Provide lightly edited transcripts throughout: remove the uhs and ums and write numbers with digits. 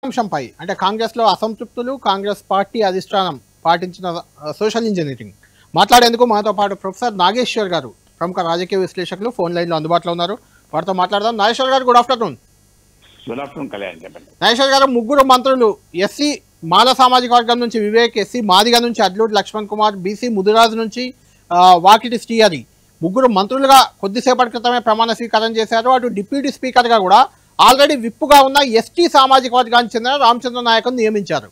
అంశంపై అంటే కాంగ్రెస్లో అసంతృప్తులు, కాంగ్రెస్ పార్టీ అధిష్టానం పాటించిన సోషల్ ఇంజనీరింగ్ మాట్లాడేందుకు మనతో పాటు ప్రొఫెసర్ నాగేశ్వర్ గారు ప్రముఖ రాజకీయ విశ్లేషకులు ఫోన్ లైన్లో అందుబాటులో ఉన్నారు. వారితో మాట్లాడదాం. నాగేశ్వర్ గారు, good afternoon. Good afternoon Kalyan, చెప్పండి. నాగేశ్వర్ గారు, ముగ్గురు మంత్రులు ఎస్సీ మాల సామాజిక వర్గం నుంచి వివేక్, ఎస్సీ మాదిగ నుంచి అడ్లూరి లక్ష్మణ్ కుమార్, బీసీ ముదిరాజు నుంచి వాకిటి శ్రీహరి ముగ్గురు మంత్రులుగా కొద్దిసేపటి క్రితమే ప్రమాణ స్వీకారం చేశారు. అటు డిప్యూటీ స్పీకర్గా కూడా ఆల్రెడీ విప్పుగా ఉన్న ఎస్టీ సామాజిక వర్గానికి చెందిన రామచంద్ర నాయకుని నియమించారు.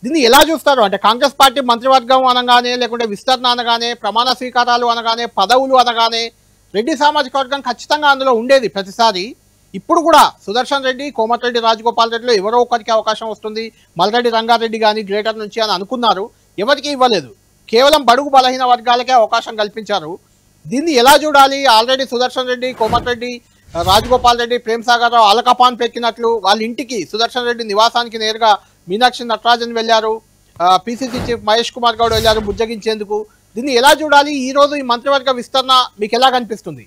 దీన్ని ఎలా చూస్తారు? అంటే కాంగ్రెస్ పార్టీ మంత్రివర్గం అనగానే, లేకుంటే విస్తరణ అనగానే, ప్రమాణ స్వీకారాలు అనగానే, పదవులు అనగానే రెడ్డి సామాజిక వర్గం ఖచ్చితంగా అందులో ఉండేది ప్రతిసారి. ఇప్పుడు కూడా సుదర్శన్ రెడ్డి, కోమటిరెడ్డి రాజగోపాల్ రెడ్డిలో ఎవరో ఒకరికి అవకాశం వస్తుంది, మల్రెడ్డి రంగారెడ్డి కానీ గ్రేటర్ నుంచి అని అనుకున్నారు. ఎవరికి ఇవ్వలేదు, కేవలం బడుగు బలహీన వర్గాలకే అవకాశం కల్పించారు. దీన్ని ఎలా చూడాలి? ఆల్రెడీ సుదర్శన్ రెడ్డి, కోమటిరెడ్డి రాజగోపాల్ రెడ్డి, ప్రేమ్ సాగర్ రావు అలకపాన్ పెక్కినట్లు వాళ్ళ ఇంటికి సుదర్శన్ రెడ్డి నివాసానికి నేరుగా మీనాక్షి నటరాజన్ వెళ్ళారు, పిసిసి చీఫ్ మహేష్ కుమార్ గౌడ్ వెళ్ళారు బుజ్జగించేందుకు. దీన్ని ఎలా చూడాలి? ఈ రోజు ఈ మంత్రివర్గ విస్తరణ మీకు ఎలా కనిపిస్తుంది?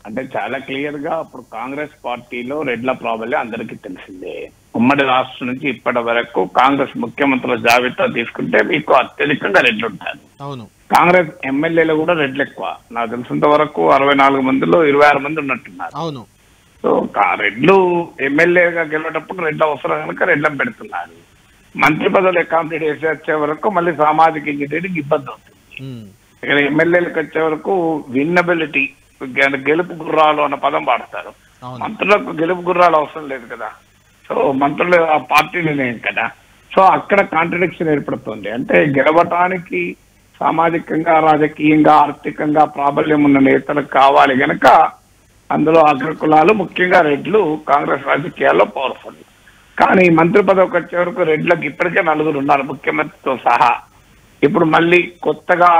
అంటే చాలా క్లియర్ గా ఇప్పుడు కాంగ్రెస్ పార్టీలో రెడ్ల ప్రాబ్లం అందరికీ తెలిసిందే. ఉమ్మడి రాష్ట్రం నుంచి ఇప్పటి వరకు కాంగ్రెస్ ముఖ్యమంత్రుల జాబితా తీసుకుంటే మీకు అత్యధికంగా రెడ్లు ఉంటారు. అవును, కాంగ్రెస్ ఎమ్మెల్యేలు కూడా రెడ్లు ఎక్కువ. నాకు తెలిసినంత వరకు 64 మందిలో 26 మంది ఉన్నట్టున్నారు. అవును. సో రెడ్లు ఎమ్మెల్యేగా గెలిచేటప్పుడు రెడ్ల అవసరం కనుక రెడ్లను పెడుతున్నారు. మంత్రి పదవులు అకామిడేట్ చేసి వచ్చే వరకు మళ్ళీ సామాజిక ఇంజనీరింగ్ ఇబ్బంది అవుతుంది. ఇక్కడ ఎమ్మెల్యేలకు వచ్చే వరకు విన్నబిలిటీ, గెలుపు గుర్రాలు అన్న పదం వాడతారు. మంత్రులకు గెలుపు గుర్రాలు అవసరం లేదు కదా. సో మంత్రులు ఆ పార్టీ నిర్ణయం కదా. సో అక్కడ కాంట్రడిక్షన్ ఏర్పడుతుంది. అంటే గెలవటానికి సామాజికంగా, రాజకీయంగా, ఆర్థికంగా ప్రాబల్యం ఉన్న నేతలకు కావాలి గనక అందులో అగ్రకులాలు, ముఖ్యంగా రెడ్లు కాంగ్రెస్ రాజకీయాల్లో పవర్ఫుల్. కానీ మంత్రి పదవికి వచ్చే వరకు రెడ్లకు ఇప్పటికే 4 ఉన్నారు ముఖ్యమంత్రితో సహా. ఇప్పుడు మళ్ళీ కొత్తగా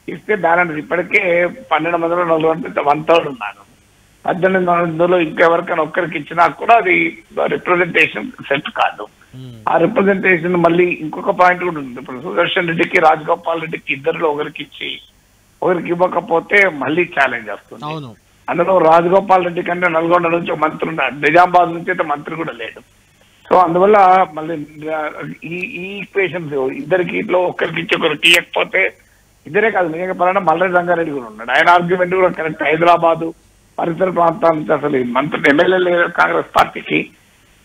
ఇస్తే బ్యాలెన్స్ ఇప్పటికే 12 మందిలో 4 అంటే 1/3 ఉన్నారు. 18 మందిలో ఇంకెవరికైనా ఒక్కరికి ఇచ్చినా కూడా అది రిప్రజెంటేషన్ సెట్ కాదు. ఆ రిప్రజెంటేషన్ మళ్ళీ ఇంకొక పాయింట్ కూడా ఉంది. ఇప్పుడు సుదర్శన్ రెడ్డికి, రాజగోపాల్ రెడ్డికి ఇద్దరిలో ఒకరికి ఇచ్చి ఒకరికి ఇవ్వకపోతే మళ్ళీ ఛాలెంజ్ వస్తుంది. అందులో రాజగోపాల్ రెడ్డి కంటే నల్గొండ నుంచి ఒక మంత్రి ఉన్నాడు, నిజామాబాద్ నుంచి అయితే మంత్రి కూడా లేడు. సో అందువల్ల మళ్ళీ ఈ ఈక్వేషన్స్ ఇద్దరికి ఇట్లో ఒకరికి ఇచ్చి ఒకరికి ఇవ్వకపోతే ఇద్దరే కాదు, నిజంగా పలానా మల్రెడ్డి రంగారెడ్డి కూడా ఉన్నాడు. ఆయన ఆర్గ్యుమెంట్ కూడా కరెక్ట్. హైదరాబాదు పరిసర ప్రాంతాల నుంచి అసలు మంత్రులు ఎమ్మెల్యే లేదు కాంగ్రెస్ పార్టీకి.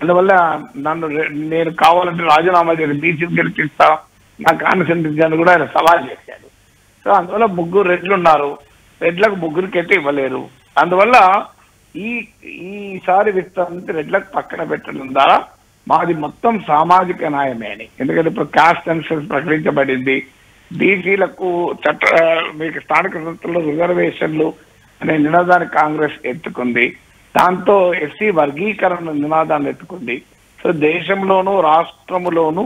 అందువల్ల నేను కావాలంటే రాజీనామా చేసి బీసీని గెలిపిస్తా, నా కాన్సెంట్ అని కూడా ఆయన సవాల్ చేశాడు. సో అందువల్ల 3 రెడ్లు ఉన్నారు, రెడ్లకు 3కి అయితే ఇవ్వలేరు. అందువల్ల ఈసారి విస్తరణ రెడ్లకు పక్కన పెట్టడం ద్వారా మాది మొత్తం సామాజిక న్యాయమే అని. ఎందుకంటే ఇప్పుడు కాస్ట్ సెన్సస్ ప్రకటించబడింది. బీసీలకు మీకు స్థానిక సంస్థల్లో రిజర్వేషన్లు అనే నినాదాన్ని కాంగ్రెస్ ఎత్తుకుంది. దాంతో ఎస్సీ వర్గీకరణ నినాదాన్ని ఎత్తుకుంది. సో దేశంలోనూ రాష్ట్రములోనూ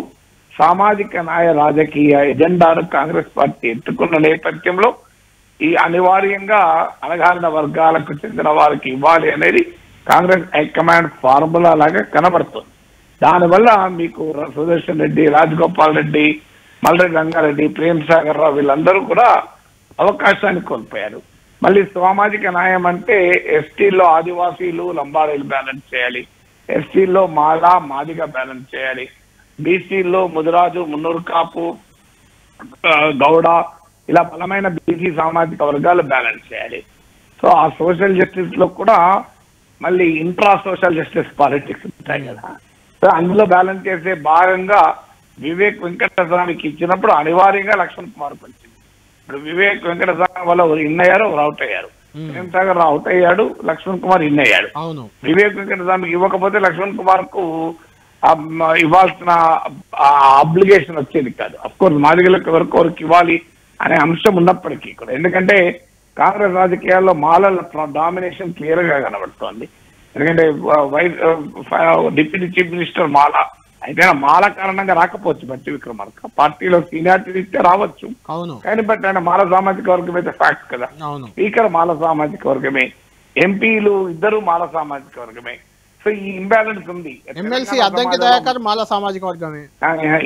సామాజిక న్యాయ రాజకీయ ఎజెండాను కాంగ్రెస్ పార్టీ ఎత్తుకున్న నేపథ్యంలో ఈ అనివార్యంగా అణగారిన వర్గాలకు చెందిన వారికి ఇవ్వాలి అనేది కాంగ్రెస్ హైకమాండ్ ఫార్ములా లాగా కనబడుతుంది. దానివల్ల మీకు సుదర్శన్ రెడ్డి, రాజగోపాల్ రెడ్డి, మల్రెడ్డి రంగారెడ్డి, ప్రేమ్ సాగర్ రావు వీళ్ళందరూ కూడా అవకాశాన్ని కోల్పోయారు. మళ్ళీ సామాజిక న్యాయం అంటే ఎస్టీలో ఆదివాసీలు, లంబాడీలు బ్యాలెన్స్ చేయాలి, ఎస్టీలో మాల, మాదిగా బ్యాలెన్స్ చేయాలి, బీసీలో ముదిరాజు, మున్నూరు కాపు, గౌడ ఇలా బలమైన బీసీ సామాజిక వర్గాలు బ్యాలెన్స్ చేయాలి. సో ఆ సోషల్ జస్టిస్ లో కూడా మళ్ళీ ఇంట్రా సోషల్ జస్టిస్ పాలిటిక్స్ ఉంటాయి కదా. సో అందులో బ్యాలెన్స్ చేసే భాగంగా వివేక్ వెంకటస్వామికి ఇచ్చినప్పుడు అనివార్యంగా లక్ష్మణ్ కుమార్కి వచ్చింది. ఇప్పుడు వివేక్ వెంకటస్వామి వల్ల ఒకరు ఇన్ అయ్యారు, ఒకరు అవుట్ అయ్యారు. ప్రేమ్ సాగర్ అవుట్ అయ్యాడు, లక్ష్మణ్ కుమార్ ఇన్ అయ్యాడు. వివేక్ వెంకటస్వామికి ఇవ్వకపోతే లక్ష్మణ్ కుమార్ కు ఇవ్వాల్సిన అబ్లిగేషన్ వచ్చేది కాదు. అఫ్ కోర్స్ మాదిగలకు ఎవరికి ఇవ్వాలి అనే అంశం ఉన్నప్పటికీ కూడా, ఎందుకంటే కాంగ్రెస్ రాజకీయాల్లో మాలల డామినేషన్ క్లియర్ గా కనబడుతోంది. ఎందుకంటే డిప్యూటీ చీఫ్ మినిస్టర్ మాల అయితే మాల కారణంగా రాకపోవచ్చు బట్టి విక్రమార్క, పార్టీలో సీనియారిటీ ఇస్తే రావచ్చు. కానీ బట్ ఆయన మాల సామాజిక వర్గం అయితే ఫ్యాక్ట్ కదా. స్పీకర్ మాల సామాజిక వర్గమే, ఎంపీలు ఇద్దరు మాల సామాజిక వర్గమే. సో ఈ ఇంబ్యాలెన్స్ ఉంది. ఎమ్మెల్సీ అద్దంకి దయాకర్ మాల సామాజిక వర్గమే,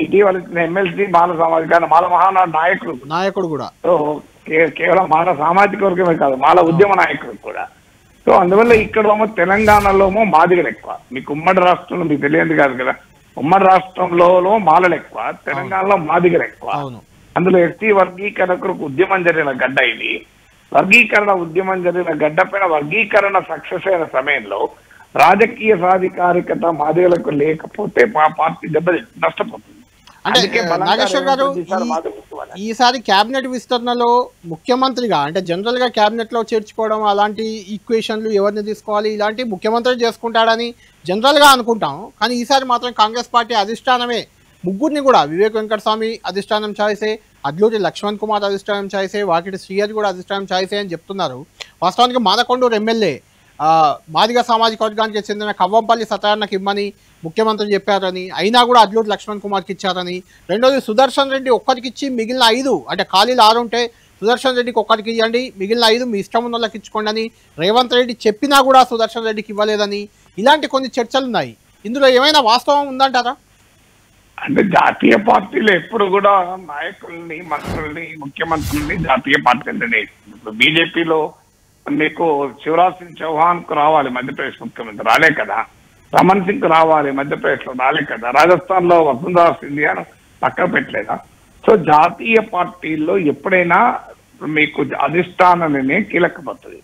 ఇటీవల ఎమ్మెల్సీ మాల సామాజిక, మాల మహానాడు నాయకుడు కూడా. సో కేవలం మాల సామాజిక వర్గమే కాదు, మాల ఉద్యమ నాయకుడు కూడా. సో అందువల్ల ఇక్కడ తెలంగాణలోమో మాదిగలు ఎక్కువ, మీకు ఉమ్మడి రాష్ట్రంలో మీకు తెలియదు కాదు కదా, ఉమ్మడి రాష్ట్రంలో మాలలు ఎక్కువ, తెలంగాణలో మాదిగలు ఎక్కువ. అందులో ఎస్టీ వర్గీకరణకు ఉద్యమం జరిగిన గడ్డ ఇది. వర్గీకరణ ఉద్యమం జరిగిన గడ్డ పైన వర్గీకరణ సక్సెస్ అయిన సమయంలో రాజకీయ సాధికారికత మాదిగలకు లేకపోతే మా పార్టీ దెబ్బ నష్టపోతుంది. అంటే నాగేశ్వర్ గారు, ఈసారి కేబినెట్ విస్తరణలో ముఖ్యమంత్రిగా అంటే జనరల్ గా కేబినెట్ లో చేర్చుకోవడం అలాంటి ఈక్వేషన్లు ఎవరిని తీసుకోవాలి ఇలాంటి ముఖ్యమంత్రి చేసుకుంటాడని జనరల్ గా అనుకుంటాం. కానీ ఈసారి మాత్రం కాంగ్రెస్ పార్టీ అధిష్టానమే ముగ్గురిని కూడా, వివేక్ వెంకటస్వామి అధిష్టానం ఛాయిసే, అడ్లూరి లక్ష్మణ్ కుమార్ అధిష్టానం ఛాయిసే, వాకిటి శ్రీహరి కూడా అధిష్టానం ఛాయిసే అని చెప్తున్నారు. వాస్తవానికి మాదకొండూరు ఎమ్మెల్యే మాదిగ సామాజిక వర్గానికి చెందిన కవ్వంపల్లి సత్యనారాయణకి ఇమ్మని ముఖ్యమంత్రి చెప్పారని, అయినా కూడా అడ్లూరి లక్ష్మణ్ కుమార్కి ఇచ్చారని. రెండోది సుదర్శన్ రెడ్డి ఒక్కరికి ఇచ్చి మిగిలిన 5 అంటే ఖాళీలు 6 ఉంటే సుదర్శన్ రెడ్డికి ఒక్కరికి ఇవ్వండి, మిగిలిన 5 మీ ఇష్టం ఉన్న వాళ్ళకి ఇచ్చుకోండి అని రేవంత్ రెడ్డి చెప్పినా కూడా సుదర్శన్ రెడ్డికి ఇవ్వలేదని, ఇలాంటి కొన్ని చర్చలు ఉన్నాయి. ఇందులో ఏమైనా వాస్తవం ఉందంటారా? అంటే జాతీయ పార్టీలు ఎప్పుడు కూడా నాయకుల్ని, మంత్రుల్ని, ముఖ్యమంత్రుల్ని జాతీయ పార్టీ అంటే ఇప్పుడు బీజేపీలో మీకు శివరాజ్ సింగ్ చౌహాన్ కు రావాలి మధ్యప్రదేశ్ ముఖ్యమంత్రి, రాలే కదా. రమణ్ సింగ్ కు రావాలి మధ్యప్రదేశ్ లో, రాలే కదా. రాజస్థాన్ లో వసుంధరా సింధియాను పక్కన పెట్టలేదా? సో జాతీయ పార్టీల్లో ఎప్పుడైనా మీకు అధిష్టాన నిర్ణయం కీలకమవుతుంది.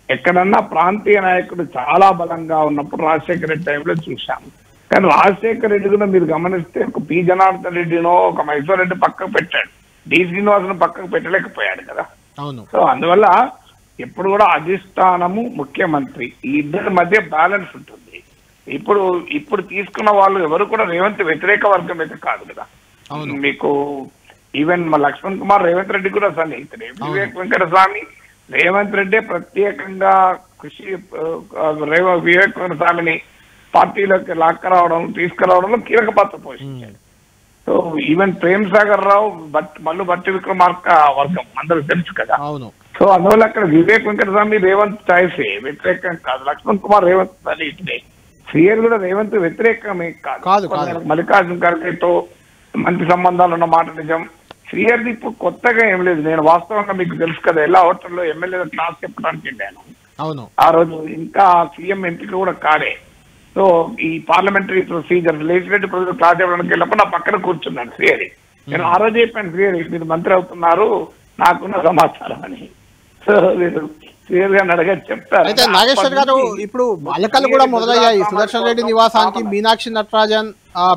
ఎక్కడన్నా ప్రాంతీయ నాయకుడు చాలా బలంగా ఉన్నప్పుడు రాజశేఖర రెడ్డి టైంలో చూశాము. కానీ రాజశేఖర రెడ్డి కూడా మీరు గమనిస్తే ఒక పి జనార్దన్ రెడ్డినో ఒక మైసూర్ రెడ్డి పక్కకు పెట్టాడు, డి శ్రీనివాసను పక్కకు పెట్టలేకపోయాడు కదా. సో అందువల్ల ఎప్పుడు కూడా అధిష్టానము, ముఖ్యమంత్రి ఈ ఇద్దరి మధ్య బ్యాలెన్స్ ఉంటుంది. ఇప్పుడు తీసుకున్న వాళ్ళు ఎవరు కూడా రేవంత్ వ్యతిరేక వర్గం అయితే కాదు కదా. మీకు ఈవెన్ మా లక్ష్మణ్ కుమార్ రేవంత్ రెడ్డి కూడా సన్నిహితుడే. వివేక్ వెంకటస్వామి రేవంత్ రెడ్డి ప్రత్యేకంగా కృషి వివేక్ వెంకటస్వామిని పార్టీలోకి తీసుకురావడంలో కీలక పాత్ర పోషించాడు. సో ఈవెన్ ప్రేమ్ సాగర్ రావు మల్లు భట్టి విక్రమార్క వర్గం అందరికి తెలుసు కదా. సో అందువల్ల అక్కడ వివేక్ వెంకటస్వామి రేవంత్ చాయిసే, వ్యతిరేకం కాదు. లక్ష్మణ్ కుమార్ రేవంత్ అని ఇట్లే, శ్రీహరి కూడా రేవంత్ వ్యతిరేకమే కాదు. మల్లికార్జున ఖర్గేతో మంచి సంబంధాలు ఉన్న మాట నిజం. శ్రీహరిది ఇప్పుడు కొత్తగా ఏం లేదు. నేను వాస్తవంగా మీకు తెలుసు కదా, ఎలా హోటల్లో ఎమ్మెల్యే క్లాస్ చెప్పడానికి వెళ్ళాను ఆ రోజు. ఇంకా సీఎం ఎంపిక కూడా కాడే. సో ఈ parliamentary procedure legislative procedure class చెప్పడానికి వెళ్ళినప్పుడు నా పక్కన కూర్చున్నాను శ్రీహరి. నేను ఆ రోజు చెప్పాను, శ్రీహరి మీరు మంత్రి అవుతున్నారు నాకున్న సమాచారం అని. సో మీరు శ్రీహరి గారిని అడగ చెప్తారు. అయితే నాగేశ్వర్ గారు, ఇప్పుడు అలకలు కూడా మొదలయ్యాయి. సుదర్శన్ రెడ్డి నివాసానికి మీనాక్షి నటరాజన్,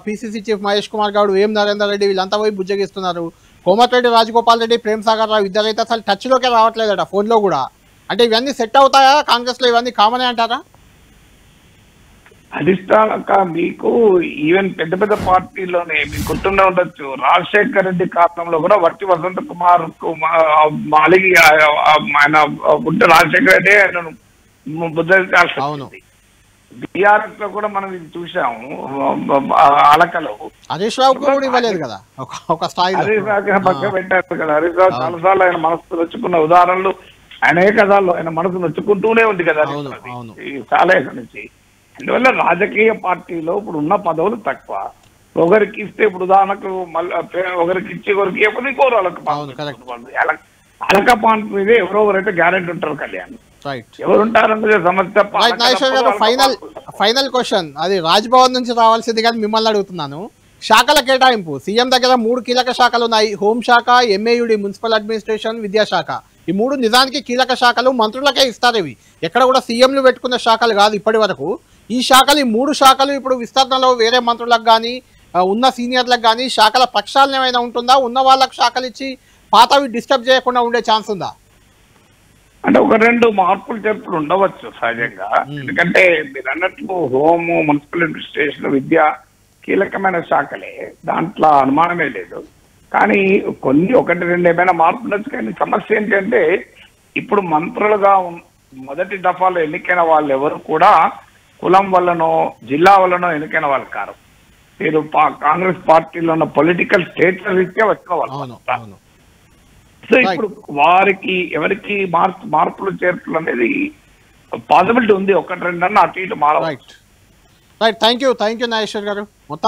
పిసిసి చీఫ్ మహేష్ కుమార్ గౌడ్, వేం నరేందర్ రెడ్డి వీళ్ళంతా పోయి బుజ్జగిస్తున్నారు. కోమటిరెడ్డి రాజగోపాల్ రెడ్డి, ప్రేమ్ సాగర్ రావు ఇద్దరైతే అసలు టచ్ లోకే రావట్లేదట ఫోన్లో కూడా. అంటే ఇవన్నీ సెట్ అవుతాయా కాంగ్రెస్ లో? ఇవన్నీ కామనే అంటారా? అధిష్టానక మీకు ఈవెన్ పెద్ద పెద్ద పార్టీలోనే మీకు గుర్తుండే ఉండొచ్చు, రాజశేఖర రెడ్డి కాలంలో కూడా వట్టి వసంత కుమార్ మాలిగి ఆయన ఉంటే రాజశేఖర రెడ్డి ఆయన బుద్ధించాల్సి వచ్చింది. బీఆర్ఎస్ లో కూడా మనం ఇది చూసాము. అలకలో హరీష్ రావు కూడా ఇవ్వలేదు కదా, హరీష్ రావు పక్క పెట్టారు కదా. హరీష్ రావు చాలాసార్లు ఆయన మనసు నొచ్చుకున్న ఉదాహరణలు అనేక సార్లు ఆయన మనసు నొచ్చుకుంటూనే ఉంది కదా చాలా నుంచి. అందువల్ల రాజకీయ పార్టీలో ఇప్పుడు ఉన్న పదవులు తక్కువ. ఒకరికి ఇస్తే ఇప్పుడు ఉదాహరణకు ఒకరికి ఇచ్చి ఒకరికి ఇవ్వకపోతే ఇంకోరు అలక పాయింట్ మీద ఎవరెవరైతే గ్యారెంటీ ఉంటారు కళ్యాణ్, ఎవరు ఉంటారన్నది సమస్య. ఫైనల్ క్వశ్చన్, అది రాజ్భవన్ నుంచి రావాల్సింది కానీ మిమ్మల్ని అడుగుతున్నాను. శాఖల కేటాయింపు, సీఎం దగ్గర 3 కీలక శాఖలు ఉన్నాయి. హోంశాఖ, ఎంఏయుడి మున్సిపల్ అడ్మినిస్ట్రేషన్, విద్యాశాఖ. ఈ 3 నిజానికి కీలక శాఖలు, మంత్రులకే ఇస్తారు. ఇవి ఎక్కడ కూడా సీఎంలు పెట్టుకున్న శాఖలు కాదు ఇప్పటి వరకు. ఈ శాఖలు, ఈ 3 శాఖలు ఇప్పుడు విస్తరణలో వేరే మంత్రులకు కానీ ఉన్న సీనియర్లకు కానీ శాఖల పక్షాలను ఏమైనా ఉంటుందా? ఉన్న వాళ్ళకు శాఖలు ఇచ్చి పాతవి డిస్టర్బ్ చేయకుండా ఉండే ఛాన్స్ ఉందా? అంటే 1-2 మార్పులు చేర్పులు ఉండవచ్చు సహజంగా. ఎందుకంటే మీరు అన్నట్లు హోము, మున్సిపల్ అడ్మినిస్ట్రేషన్, విద్య కీలకమైన శాఖలే, దాంట్లో అనుమానమే లేదు. కానీ కొన్ని 1-2 ఏమైనా మార్పు ఉండొచ్చు. కానీ సమస్య ఏంటంటే ఇప్పుడు మంత్రులుగా మొదటి దఫాలో ఎన్నికైన వాళ్ళు ఎవరు కూడా కులం వల్లనో జిల్లా వల్లనో ఎన్నికైన వాళ్ళు కారు. మీరు కాంగ్రెస్ పార్టీలో ఉన్న పొలిటికల్ స్టేట్స్ రీత్యా వచ్చిన వాళ్ళు. సో ఇప్పుడు వారికి ఎవరికి మార్పులు చేర్పులు అనేది పాసిబిలిటీ ఉంది. 1-2 అటు ఇటు మారవచ్చు. రైట్, థ్యాంక్ యూ నాగేశ్వర్ గారు. మొత్తం